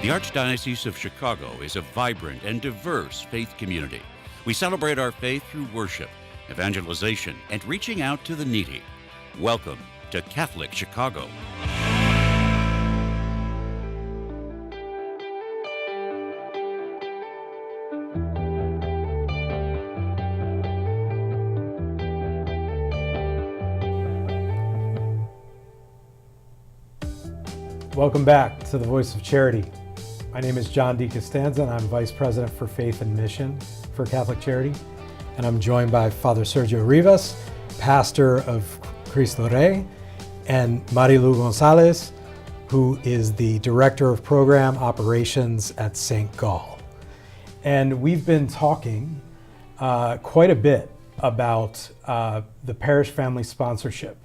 The Archdiocese of Chicago is a vibrant and diverse faith community. We celebrate our faith through worship, evangelization, and reaching out to the needy. Welcome to Catholic Chicago. Welcome back to the Voice of Charity. My name is John D. Costanza, and I'm Vice President for Faith and Mission for Catholic Charity. And I'm joined by Father Sergio Rivas, pastor of Cristo Rey, and Marilu Gonzalez, who is the Director of Program Operations at St. Gall. And we've been talking quite a bit about the parish family sponsorship.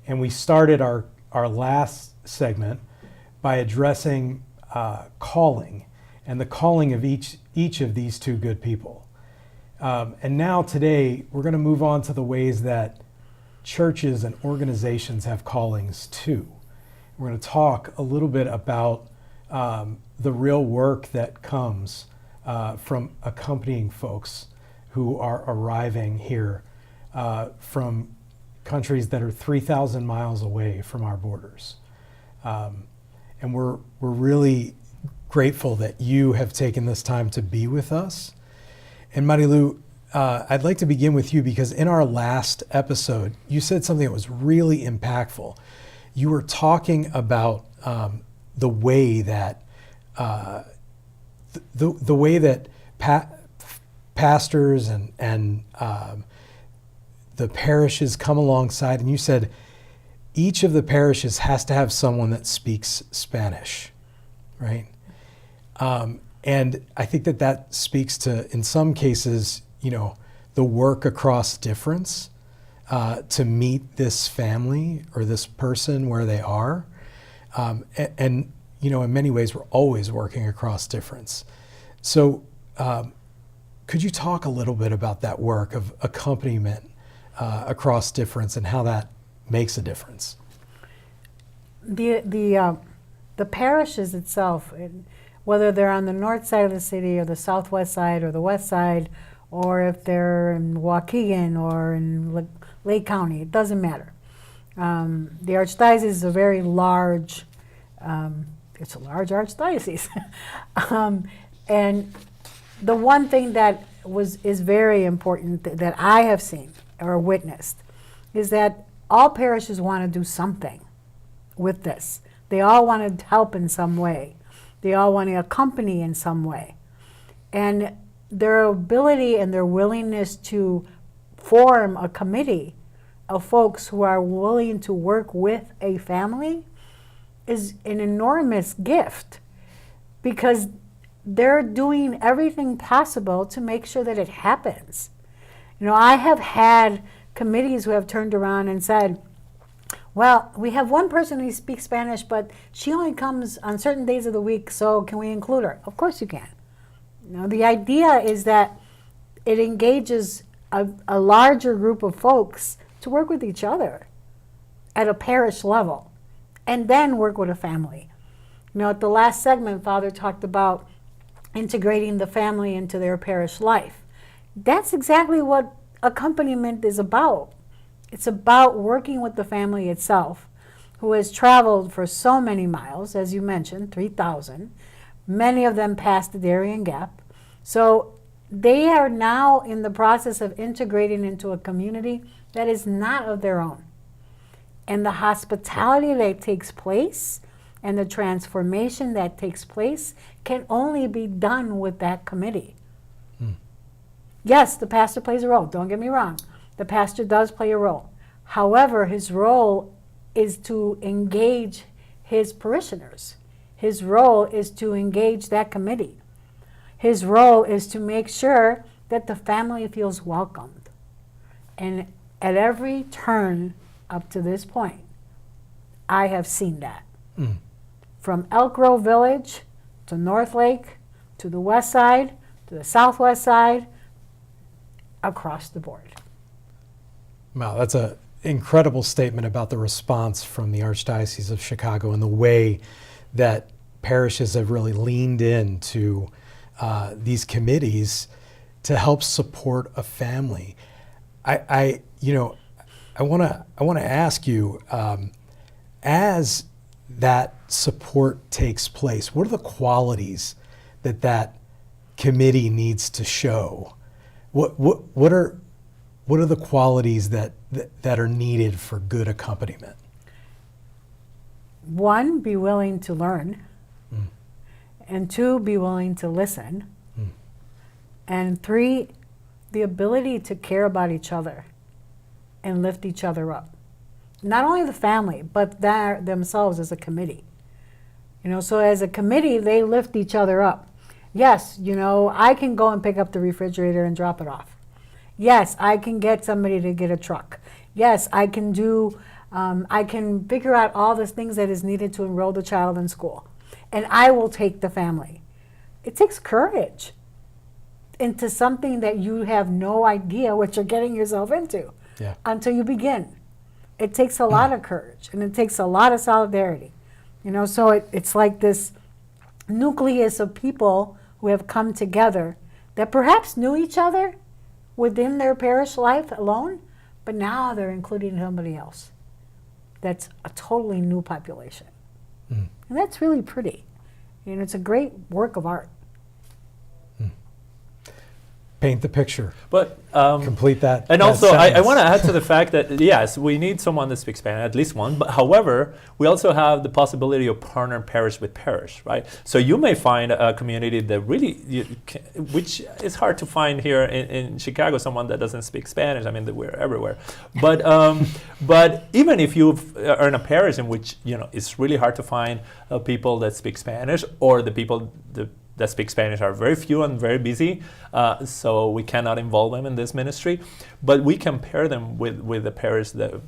And we started our last segment by addressing calling and the calling of each of these two good people. And now today, we're going to move on to the ways that churches and organizations have callings too. We're going to talk a little bit about the real work that comes from accompanying folks who are arriving here from countries that are 3,000 miles away from our borders. And we're really grateful that you have taken this time to be with us. And Marilu, I'd like to begin with you because in our last episode, you said something that was really impactful. You were talking about the way that the way that pastors and the parishes come alongside, and you said each of the parishes has to have someone that speaks Spanish, right? And I think that speaks to, in some cases, the work across difference to meet this family or this person where they are. And in many ways, we're always working across difference. So could you talk a little bit about that work of accompaniment across difference and how that makes a difference? The parishes itself, whether they're on the north side of the city or the southwest side or the west side, or if they're in Waukegan or in Lake County, it doesn't matter. The archdiocese is a very large, it's a large archdiocese. And the one thing that is very important that I have seen or witnessed is that all parishes want to do something with this. They all want to help in some way. They all want to accompany in some way. And their ability and their willingness to form a committee of folks who are willing to work with a family is an enormous gift, because they're doing everything possible to make sure that it happens. I have had committees who have turned around and said, well, we have one person who speaks Spanish, but she only comes on certain days of the week, so can we include her? Of course you can. The idea is that it engages a larger group of folks to work with each other at a parish level and then work with a family. At the last segment, Father talked about integrating the family into their parish life. That's exactly what accompaniment is about. It's about working with the family itself, who has traveled for so many miles, as you mentioned, 3,000, many of them past the Darien Gap. So they are now in the process of integrating into a community that is not of their own. And the hospitality that takes place and the transformation that takes place can only be done with that committee. Yes, the pastor plays a role. Don't get me wrong. The pastor does play a role. However, his role is to engage his parishioners. His role is to engage that committee. His role is to make sure that the family feels welcomed. And at every turn up to this point, I have seen that. From Elk Grove Village to North Lake, to the west side, to the southwest side, across the board. Wow, that's an incredible statement about the response from the Archdiocese of Chicago and the way that parishes have really leaned into these committees to help support a family. I want to ask you, as that support takes place, what are the qualities that committee needs to show? What are the qualities that are needed for good accompaniment? One, be willing to learn. And two, be willing to listen. And three, the ability to care about each other and lift each other up. Not only the family, but themselves as a committee. So as a committee, they lift each other up. Yes, I can go and pick up the refrigerator and drop it off. Yes, I can get somebody to get a truck. Yes, I can I can figure out all the things that is needed to enroll the child in school. And I will take the family. It takes courage into something that you have no idea what you're getting yourself into until you begin. It takes a lot of courage, and it takes a lot of solidarity. So it's like this nucleus of people who have come together that perhaps knew each other within their parish life alone, but now they're including somebody else. That's a totally new population. And that's really pretty. It's a great work of art. Paint the picture. But complete that. And that also, I want to sentence. add to the fact that yes, we need someone that speaks Spanish, at least one. But however, we also have the possibility of partner parish with parish, right? So you may find a community that really, which is hard to find here in Chicago, someone that doesn't speak Spanish. I mean, we're everywhere. But but even if you are in a parish in which it's really hard to find people that speak Spanish, or the people that speak Spanish are very few and very busy, so we cannot involve them in this ministry. But we can pair them with the parish that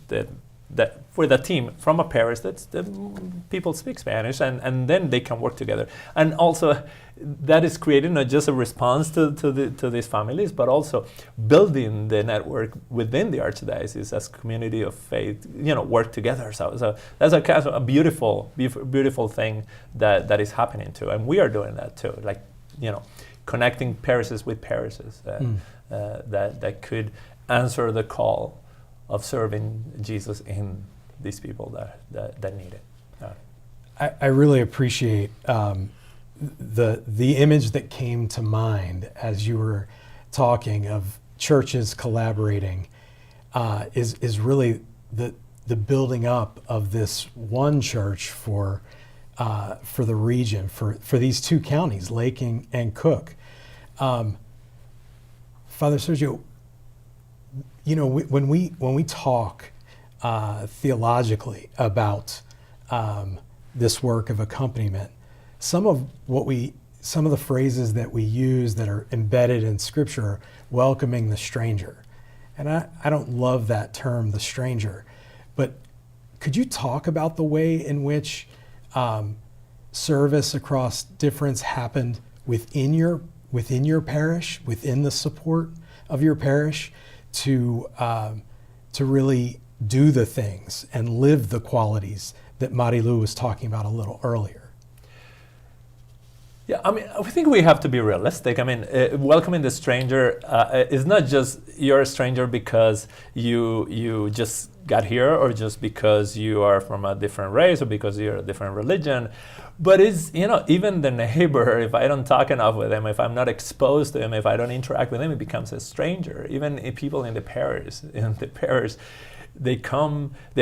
for the team from a parish that people speak Spanish, and then they can work together. And also, that is creating not just a response to these families, but also building the network within the archdiocese as community of faith, work together. So that's a kind of a beautiful thing that is happening too, and we are doing that too. Like connecting parishes with parishes that could answer the call of serving Jesus in these people that need it. I really appreciate the image that came to mind as you were talking of churches collaborating is really the building up of this one church for the region, for these two counties, Lake and Cook. Father Sergio, when we talk theologically about this work of accompaniment, some of the phrases that we use that are embedded in Scripture are welcoming the stranger, and I don't love that term, the stranger, but could you talk about the way in which service across difference happened within your parish, within the support of your parish, to really do the things and live the qualities that Marilu was talking about a little earlier? Yeah, I mean, I think we have to be realistic. I mean, welcoming the stranger is not just you're a stranger because you just got here, or just because you are from a different race, or because you're a different religion. But it's, even the neighbor, if I don't talk enough with him, if I'm not exposed to him, if I don't interact with him, it becomes a stranger. Even if people in the parish, they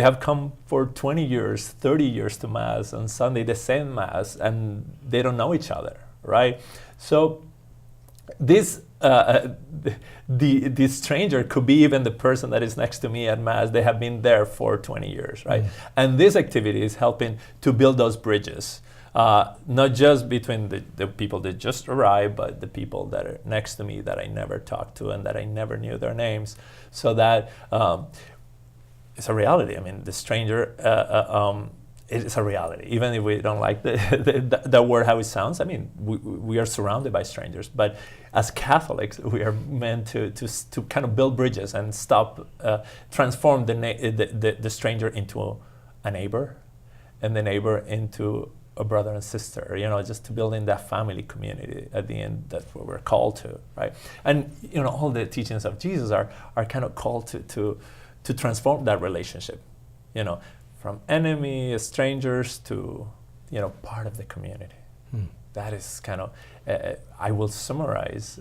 have come for 20 years, 30 years to Mass, on Sunday the same Mass, and they don't know each other, right? So this the stranger could be even the person that is next to me at Mass. They have been there for 20 years, right? And this activity is helping to build those bridges, not just between the people that just arrived, but the people that are next to me that I never talked to and that I never knew their names, so that it's a reality. I mean, the stranger, it's a reality. Even if we don't like the word, how it sounds, I mean, we are surrounded by strangers. But as Catholics, we are meant to kind of build bridges and transform the stranger into a neighbor, and the neighbor into a brother and sister, just to build in that family community. At the end, that's what we're called to, right? And all the teachings of Jesus are kind of called to transform that relationship, from enemy, strangers to part of the community. That is kind of, I will summarize,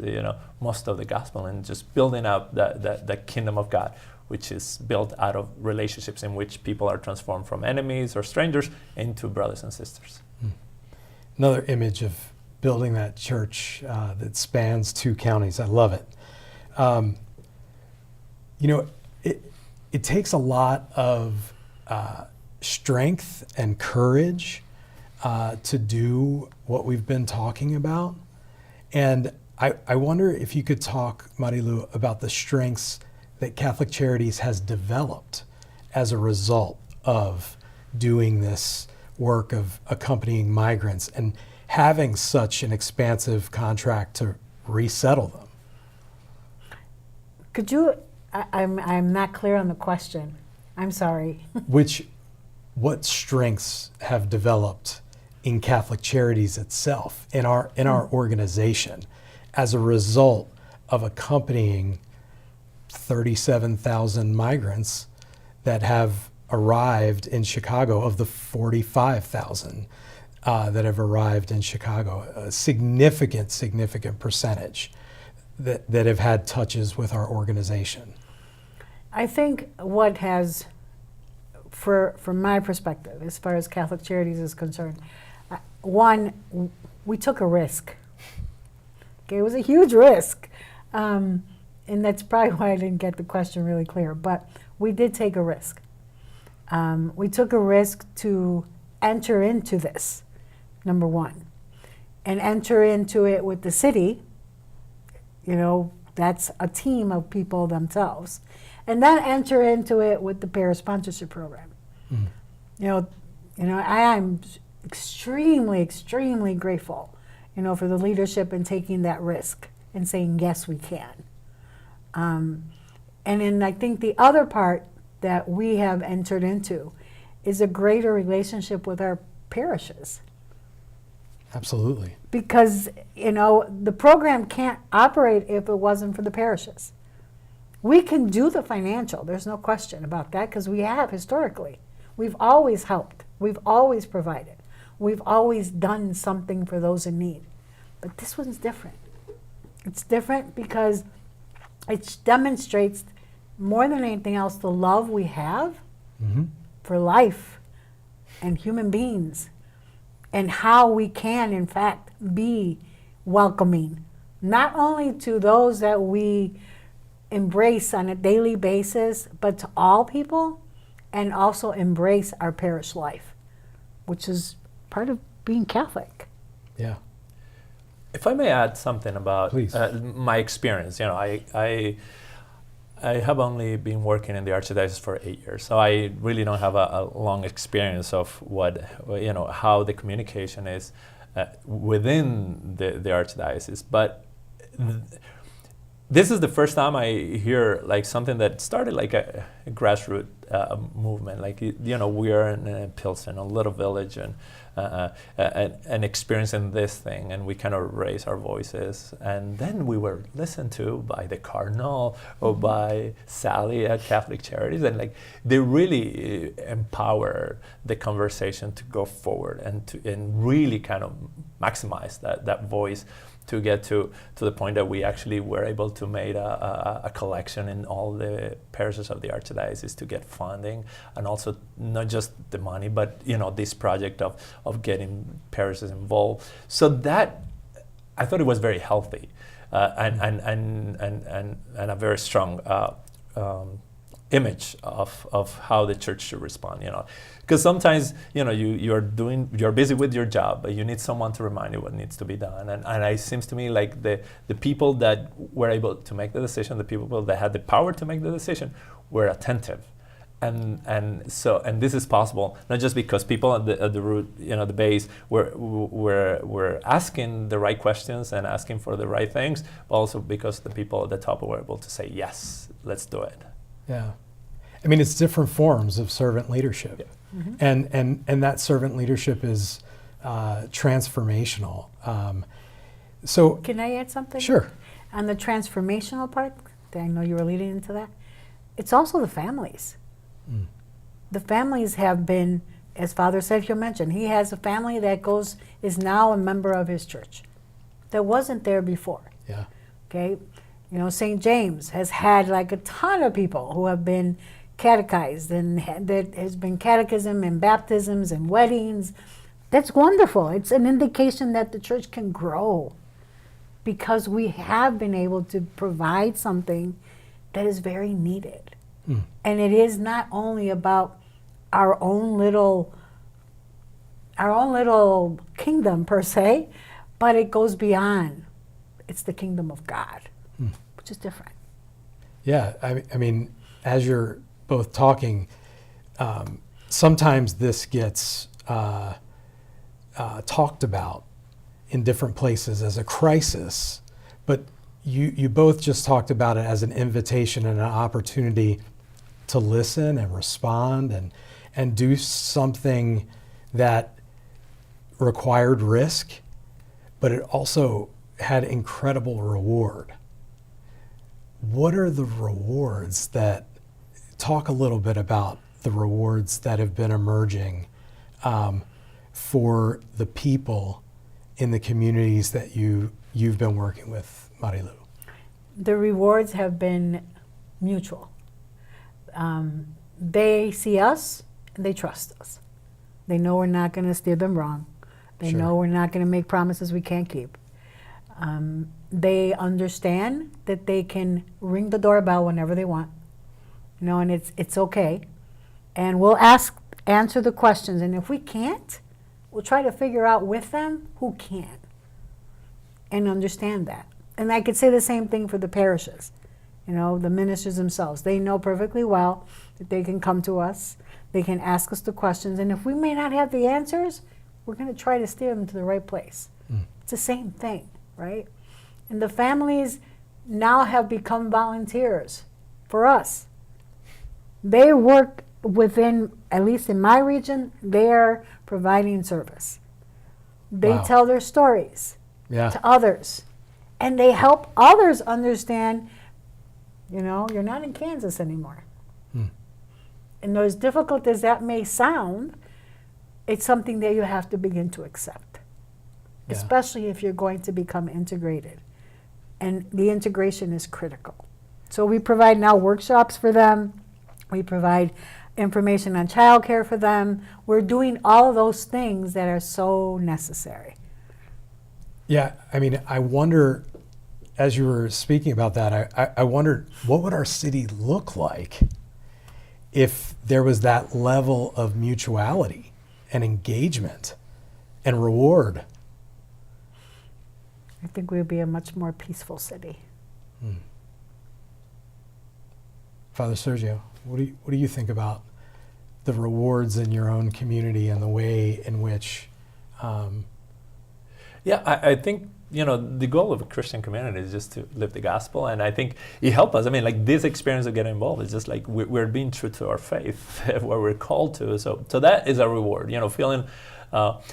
most of the gospel and just building up the kingdom of God, which is built out of relationships in which people are transformed from enemies or strangers into brothers and sisters. Another image of building that church that spans 2 counties. I love it. It takes a lot of strength and courage to do what we've been talking about. And I wonder if you could talk, Marilu, about the strengths that Catholic Charities has developed as a result of doing this work of accompanying migrants and having such an expansive contract to resettle them. Could you, I'm not clear on the question. I'm sorry. What strengths have developed in Catholic Charities itself, in our organization, as a result of accompanying 37,000 migrants that have arrived in Chicago, of the 45,000 that have arrived in Chicago, a significant percentage that have had touches with our organization? I think what has, from my perspective, as far as Catholic Charities is concerned, one, we took a risk. Okay, it was a huge risk. And that's probably why I didn't get the question really clear, but we did take a risk. We took a risk to enter into this, number one, and enter into it with the city. That's a team of people themselves, and then enter into it with the parish sponsorship program. I am extremely grateful, for the leadership in taking that risk and saying, yes, we can. And then I think the other part that we have entered into is a greater relationship with our parishes. Absolutely. Because, the program can't operate if it wasn't for the parishes. We can do the financial, there's no question about that, because we have historically. We've always helped. We've always provided. We've always done something for those in need. But this one's different. It's different because it demonstrates, more than anything else, the love we have for life and human beings, and how we can, in fact, be welcoming, not only to those that we embrace on a daily basis, but to all people, and also embrace our parish life, which is part of being Catholic. Yeah. If I may add something about my experience, I have only been working in the Archdiocese for 8 years, so I really don't have a long experience of how the communication is within the Archdiocese. But this is the first time I hear something that started like a grassroots movement. We are in Pilsen, a little village, and experiencing this thing, and we kind of raise our voices, and then we were listened to by the Cardinal or by Sally at Catholic Charities, and they really empower the conversation to go forward and really kind of maximize that voice, to get to the point that we actually were able to make a collection in all the parishes of the Archdiocese to get funding, and also not just the money, but this project of getting parishes involved. So that, I thought it was very healthy and a very strong image of how the church should respond, because sometimes you're busy with your job, but you need someone to remind you what needs to be done, and it seems to me like the people that were able to make the decision, the people that had the power to make the decision, were attentive, and this is possible not just because people at the root, the base, were asking the right questions and asking for the right things, but also because the people at the top were able to say, yes, let's do it. Yeah. I mean, it's different forms of servant leadership. Yeah. And that servant leadership is transformational. So Can I add something? sure. On the transformational part, I know you were leading into that, it's also the families. The families have been, as Father Sergio mentioned, he has a family that is now a member of his church that wasn't there before. Yeah. Okay, you know, St. James has had like a ton of people who have been catechized, and there has been catechism and baptisms and weddings. That's wonderful. It's an indication that the church can grow because we have been able to provide something that is very needed. And it is not only about our own little kingdom per se, but it goes beyond. It's the kingdom of God, which is different. Yeah, I mean, as you're both talking, sometimes this gets talked about in different places as a crisis, but you both just talked about it as an invitation and an opportunity to listen and respond and do something that required risk, but it also had incredible reward. What are the rewards talk a little bit about the rewards that have been emerging for the people in the communities that you've been working with, Marilu? The rewards have been mutual. They see us and they trust us. They know we're not going to steer them wrong. They Sure. know we're not going to make promises we can't keep. They understand that they can ring the doorbell whenever they want, you know, and it's okay. And we'll answer the questions, and if we can't, we'll try to figure out with them who can, and understand that. And I could say the same thing for the parishes. You know, the ministers themselves, they know perfectly well that they can come to us, they can ask us the questions, and if we may not have the answers, we're going to try to steer them to the right place. It's the same thing, right? And the families now have become volunteers for us. They work within, at least in my region, they are providing service. They Wow. tell their stories Yeah. to others, and they help others understand, you know, you're not in Kansas anymore. And as difficult as that may sound, it's something that you have to begin to accept, Yeah. especially if you're going to become integrated. And the integration is critical. So we provide now workshops for them. We provide information on childcare for them. We're doing all of those things that are so necessary. Yeah, I mean, I wonder, as you were speaking about that, I wondered what would our city look like if there was that level of mutuality and engagement and reward. I think we'd be a much more peaceful city. Father Sergio, what do you think about the rewards in your own community and the way in which Yeah, I think, you know, the goal of a Christian community is just to live the gospel, and I think it helps us. I mean, like, this experience of getting involved is just like we're being true to our faith, where we're called to. So that is a reward, you know, feeling,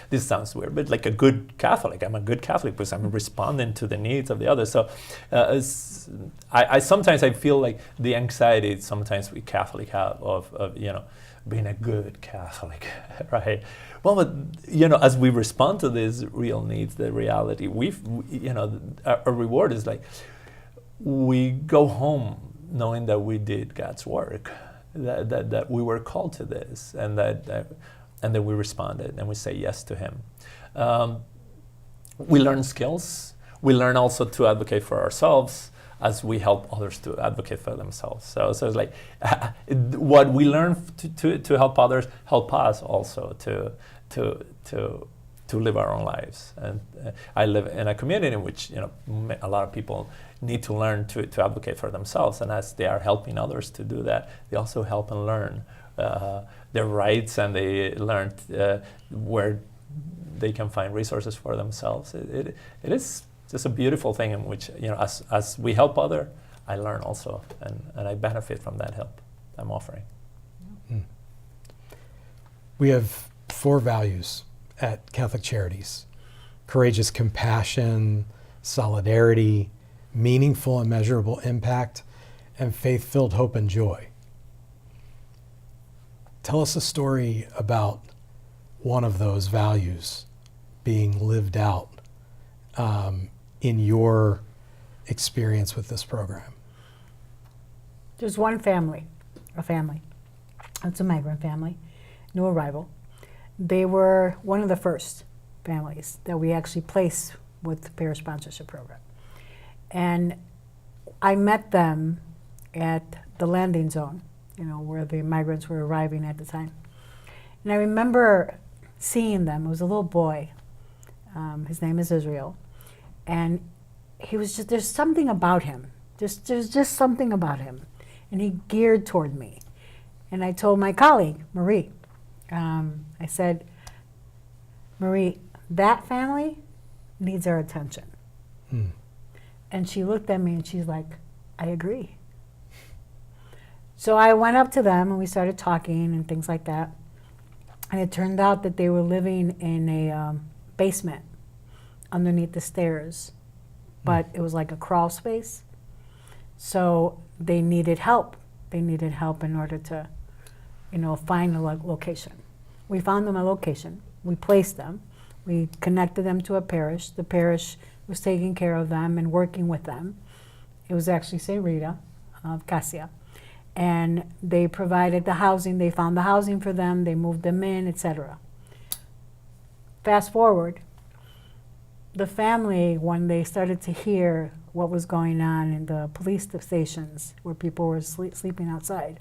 this sounds weird, but like a good Catholic. I'm a good Catholic because I'm responding to the needs of the others. So I sometimes I feel like the anxiety sometimes we Catholic have of you know, being a good Catholic, right? Well, but, you know, as we respond to these real needs, the reality, you know, our reward is like, we go home knowing that we did God's work, that we were called to this, and that we responded and we say yes to Him. We learn skills. We learn also to advocate for ourselves as we help others to advocate for themselves. So it's like what we learn to help others help us also to live our own lives. And I live in a community in which, you know, a lot of people need to learn to advocate for themselves, and as they are helping others to do that, they also help and learn their rights, and they learn where they can find resources for themselves. It is just a beautiful thing in which, you know, as we help others, I learn also, and I benefit from that help I'm offering. we have 4 values at Catholic Charities: courageous compassion, solidarity, meaningful and measurable impact, and faith-filled hope and joy. Tell us a story about one of those values being lived out in your experience with this program. There's one family, a family. It's a migrant family, new arrival. They were one of the first families that we actually placed with the parish sponsorship program. And I met them at the landing zone, where the migrants were arriving at the time. And I remember seeing them. It was a little boy. His name is Israel. And he was just, there's something about him. There's just something about him. And he geared toward me. And I told my colleague, Marie, I said, Marie, that family needs our attention. And she looked at me and she's like, I agree. So I went up to them and we started talking and things like that. And it turned out that they were living in a basement underneath the stairs, but it was like a crawl space. So they needed help. They needed help in order to, find a location. We found them a location. We placed them. We connected them to a parish. The parish was taking care of them and working with them. It was actually St. Rita of Cassia. And they provided the housing. They found the housing for them. They moved them in, etc. Fast forward, the family, when they started to hear what was going on in the police stations where people were sleeping outside,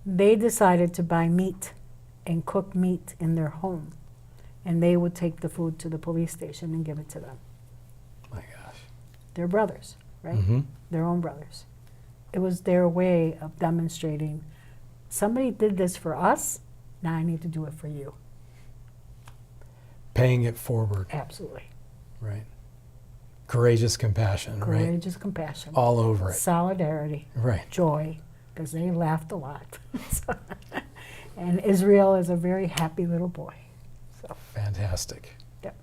they decided to buy meat and cook meat in their home. And they would take the food to the police station and give it to them. My gosh. They're brothers, right? Their own brothers. It was their way of demonstrating, somebody did this for us, now I need to do it for you. Paying it forward. Absolutely. Right. Courageous compassion, right? Courageous compassion. All over it. Solidarity. Right. Joy, because they laughed a lot. And Israel is a very happy little boy. So. Fantastic. Yep.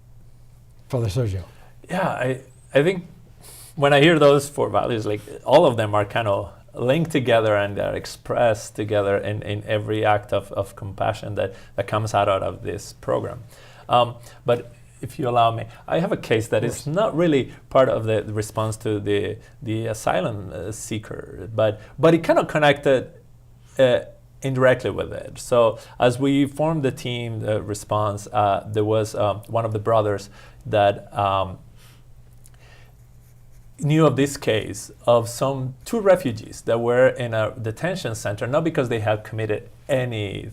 Father Sergio. Yeah, I think when I hear those four values, like all of them are kind of linked together and they're expressed together in every act of compassion that comes out of this program. But if you allow me, I have a case that is not really part of the response to the asylum seeker, but it kind of connected indirectly with it. So as we formed the team, the response, there was one of the brothers that knew of this case of two refugees that were in a detention center, not because they had committed any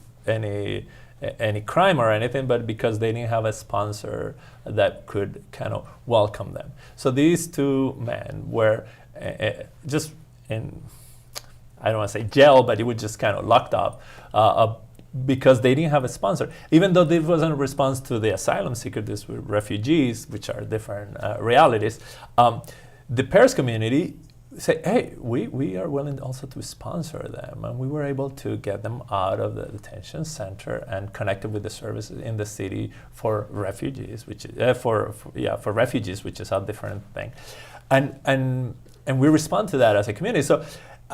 crime or anything, but because they didn't have a sponsor that could kind of welcome them. So these two men were just in, I don't want to say jail, but it was just kind of locked up because they didn't have a sponsor. Even though this wasn't a response to the asylum seeker, these were refugees, which are different realities. The parish community say, hey, we are willing also to sponsor them. And we were able to get them out of the detention center and connected with the services in the city for refugees, which is, for refugees, which is a different thing. And we respond to that as a community. So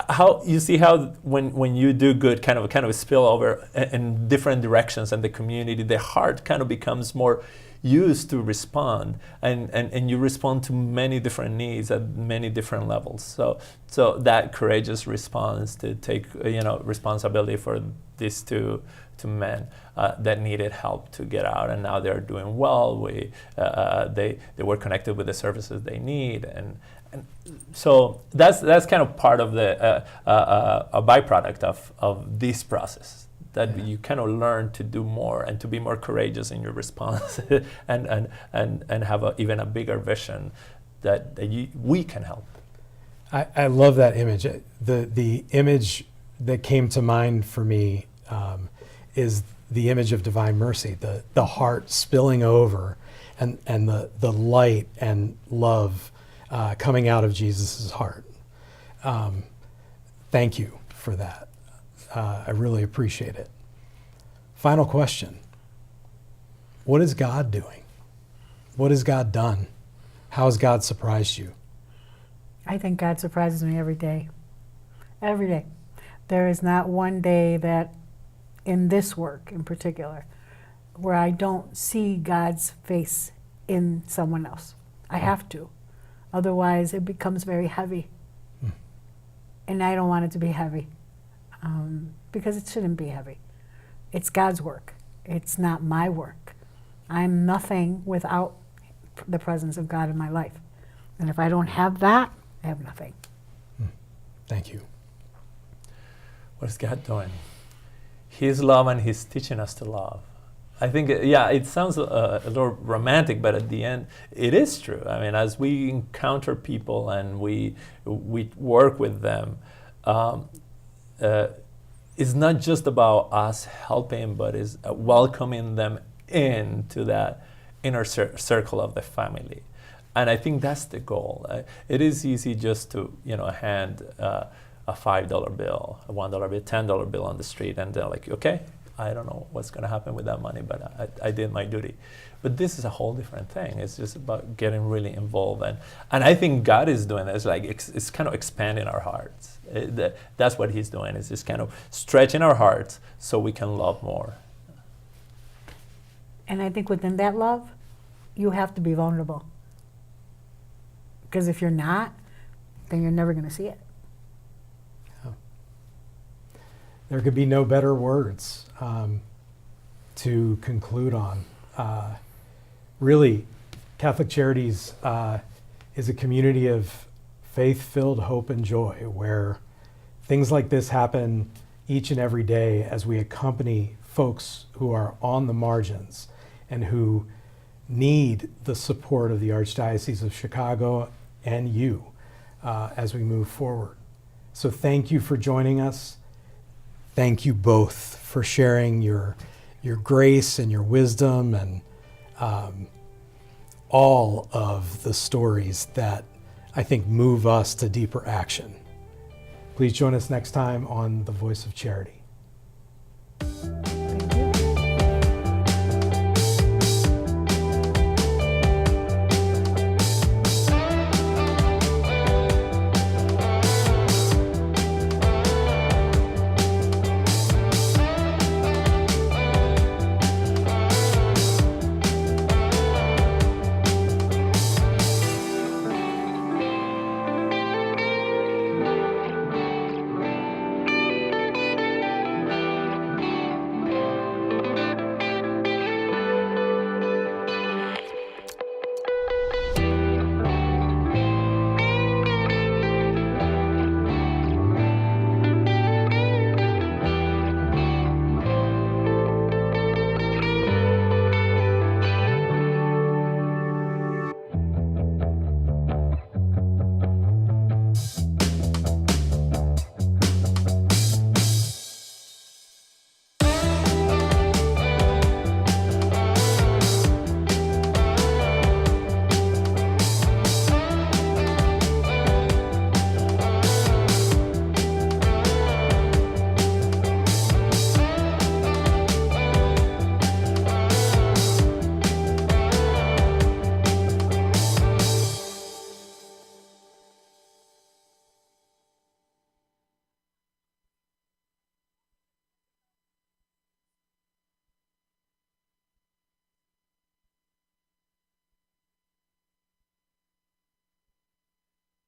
how you see how when you do good, kind of a spill over in different directions, and the community, the heart kind of becomes more used to respond, and you respond to many different needs at many different levels. So that courageous response to take responsibility for these two men that needed help to get out, and now they're doing well. They were connected with the services they need, and so that's kind of part of the a byproduct of this process, that you kind of learn to do more and to be more courageous in your response and have even a bigger vision that we can help. I love that image. The image that came to mind for me is the image of divine mercy, the heart spilling over and the light and love coming out of Jesus' heart. Thank you for that. I really appreciate it. Final question. what is God doing? What has God done? How has God surprised you? I think God surprises me every day. Every day. There is not one day that, in this work in particular, where I don't see God's face in someone else. I have to. Otherwise, it becomes very heavy. And I don't want it to be heavy, because it shouldn't be heavy. It's God's work. It's not my work. I'm nothing without the presence of God in my life. And if I don't have that, I have nothing. Thank you. What is God doing? He's love, and He's teaching us to love. I think, it sounds a little romantic, but at the end, it is true. I mean, as we encounter people and we work with them, it's not just about us helping, but is welcoming them into that inner circle of the family. And I think that's the goal. It is easy just to, hand a $5 bill, a $1 bill, $10 bill on the street, and they're like, okay, I don't know what's going to happen with that money, but I did my duty. But this is a whole different thing. It's just about getting really involved. And I think God is doing this, like it's kind of expanding our hearts. That's what He's doing, is just kind of stretching our hearts so we can love more. And I think within that love, you have to be vulnerable. Because if you're not, then you're never going to see it. There could be no better words to conclude on. Really, Catholic Charities is a community of faith-filled hope and joy, where things like this happen each and every day as we accompany folks who are on the margins and who need the support of the Archdiocese of Chicago and you as we move forward. So thank you for joining us. Thank you both for sharing your grace and your wisdom and all of the stories that I think move us to deeper action. Please join us next time on The Voice of Charity.